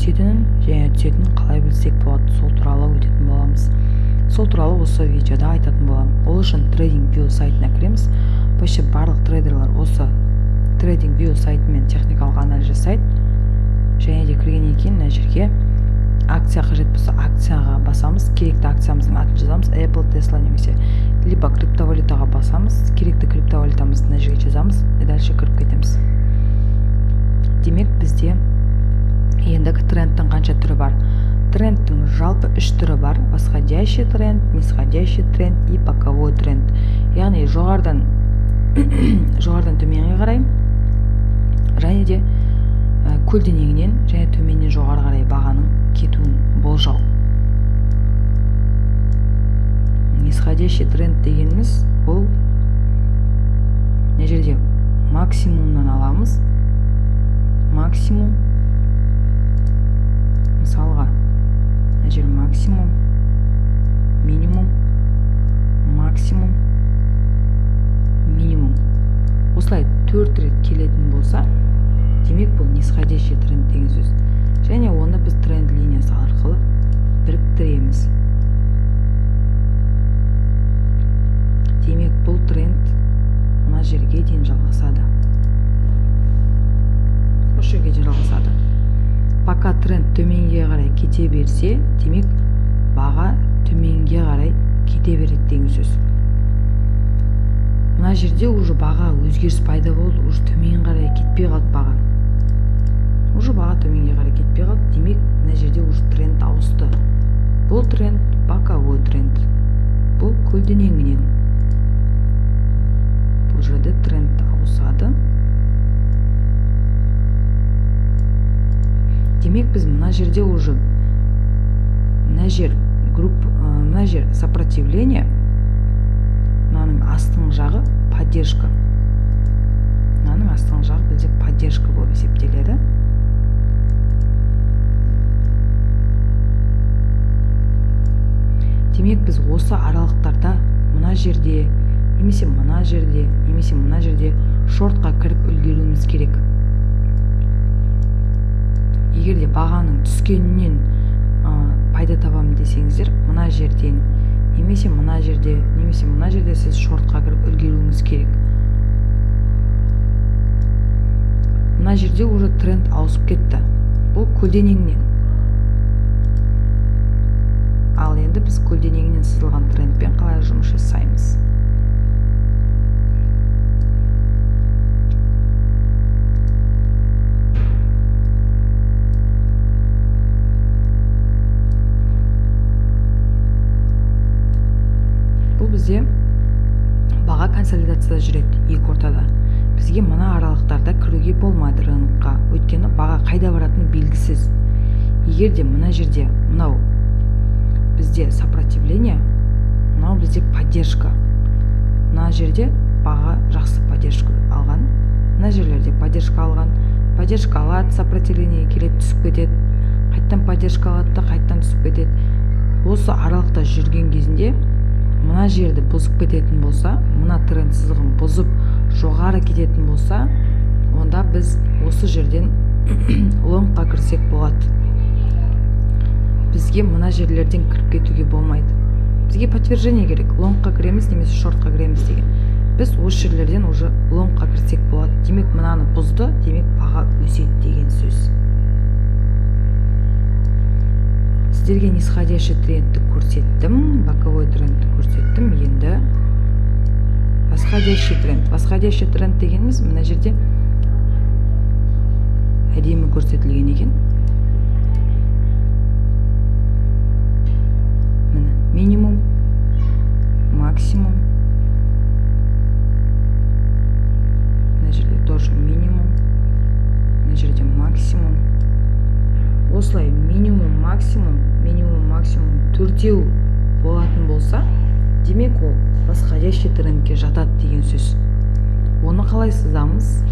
өсетінін және түсетінін қалай білсек болады, сол туралы өтетін боламыз. Сол туралы осы видеода айтатын боламын. Ол үшін TradingView сайтына кіреміз. Вообще барлық трейдерлар осы TradingView сайтымен техникалық анализ жасайды. Және де кіргеннен кейін мына жерге акция қажет болса акцияға басамыз, керекті акциямыздың атын жазамыз, Apple, Tesla немесе либо криптовалютаға басамыз, керекті криптовалютамызды мына жерге жазамыз и дальше кіріп кетеміз. Демек бізде ендігі трендтің қанша түрі бар? Трендтің жалпы 3 түрі бар: восходящий тренд, нисходящий тренд и боковой тренд. Яғни жоғарыдан төменге қарай және де көлденеңінен және төменнен жоғары қарай бағаның кетуін болжау. Нисходящий тренд дегеніміз ол мына жерде максимумнан аламыз. Максимум, мысалға мына жер максимум, минимум, максимум, минимум. Осылай 4 рет келетін болса, демек бұл нисходящий тренд деген сөз. Және оны біз тренд линиясы арқылы біріктіреміз. Демек бұл тренд мына жерге дейін жалғасады. Осы жерге дейін жалғасады. Пока тренд төменге қарай кете берсе, демек баға төменге қарай кете береді деген сөз. Мына жерде уже баға өзгеріс пайда болды, уже төмен қарай кетпей қалды баға. Уже баға төменге қарай кетпей қалды, демек мына жерде уже тренд ауысты. Бұл тренд боковой тренд. Бұл көлденеңінен. Бұл жерде тренд ауысады. Демек біз мына жерде уже мына жер сопротивление, мынаның астың жағы поддержка. Мынаның астың жағы бізде поддержка болып есептеледі. Демек біз осы аралықтарда мына жерде, немесе мына жерде, немесе мына жерде шортқа кіріп үлгеруіміз керек. Егер де бағаның түскенінен пайда табамын десеңіздер, мына жерден, немесе мына жерде, немесе мына жерде сіз шортқа кіріп үлгеруіңіз керек. Мына жерде уже тренд ауысып кетті. Бұл көлденеңінен. Ал енді біз көлденеңінен сызылған трендпен қалай жұмыс жасаймыз? Бұл бізде баға консолидацияда жүреді екі ортада. Бізге мына аралықтарда кіруге болмайды рынокқа, өйткені баға қайда баратыны белгісіз. Егер де мына жерде мынау бізде сопротивление, мынау бізде поддержка. Мына жерде баға жақсы поддержка алған, мына жерлерде поддержка алған, поддержка алады, сопротивление келеді, түсіп кетеді, қайттан поддержка алады да қайттан түсіп кетеді. Осы аралықта жүрген кезінде мына жерді бұзып кететін болса, мына тренд сызығын бұзып жоғары кететін болса, онда біз осы жерден лонгқа кірсек болады. Бізге мына жерлерден кіріп кетуге болмайды. Бізге подтверждение керек, лонгқа кіреміз немесе шортқа кіреміз деген. Біз осы жерлерден уже лонгқа кірсек болады. Демек мынаны бұзды, демек баға өседі деген сөз. Сіздерге нисходящий трендті көрсеттім, боковой трендті көрсеттім. Енді восходящий тренд. Восходящий тренд дегеніміз мына жерде әдемі көрсетілген екен. Минимум, максимум. Мына жерде тоже минимум, мына жерде максимум. Осылай минимум, максимум, минимум, максимум төртеу болатын болса, демек ол восходящий трендке жатады деген сөз. Оны қалай сызамыз?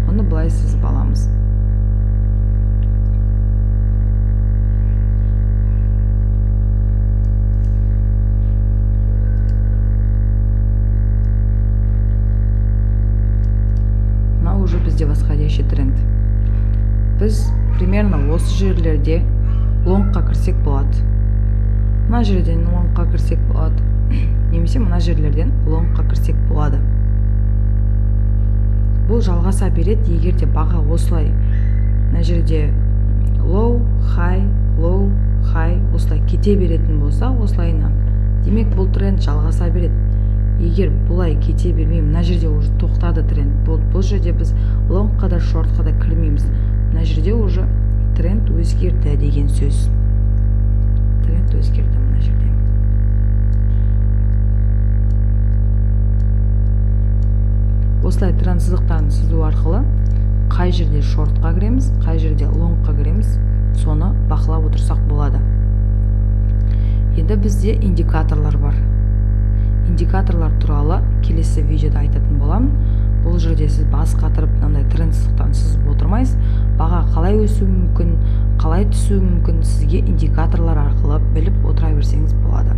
Оны былай сызып аламыз. Мынау уже бізде восходящий тренд. Біз примерно осы жерлерде лонгқа кірсек болады. Мына жерден лонгқа кірсек болады. Немесе мына жерлерден лонгқа кірсек болады. Бұл жалғаса береді, егер де баға осылай мына жерде low, high осылай кете беретін болса, осылайынан. Демек бұл тренд жалғаса береді. Егер бұлай кете бермей, мына жерде уже тоқтады тренд. Бұл жерде біз лонгқа да шортқа да кірмейміз. Мына жерде уже тренд өзгерді деген сөз. Тренд өзгерді мына жерде. Осылай тренд сызықтарын сызу арқылы қай жерде шортқа кіреміз, қай жерде лонгқа кіреміз, соны бақылап отырсақ болады. Енді бізде индикаторлар бар. Индикаторлар туралы келесі видеода айтатын боламын. Бұл жерде сіз бас қатырып, мынандай тренд сызықтан сызып отырмайсыз. Баға қалай өсуі мүмкін, қалай түсуі мүмкін, сізге индикаторлар арқылы біліп отыра берсеңіз болады.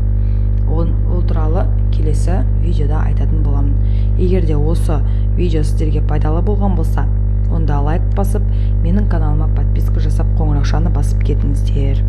Ол туралы келесі видеода айтатын боламын. Егер де осы видео сіздерге пайдалы болған болса, онда лайк басып, менің каналыма подписка жасап, қоңыраушаны басып кетіңіздер.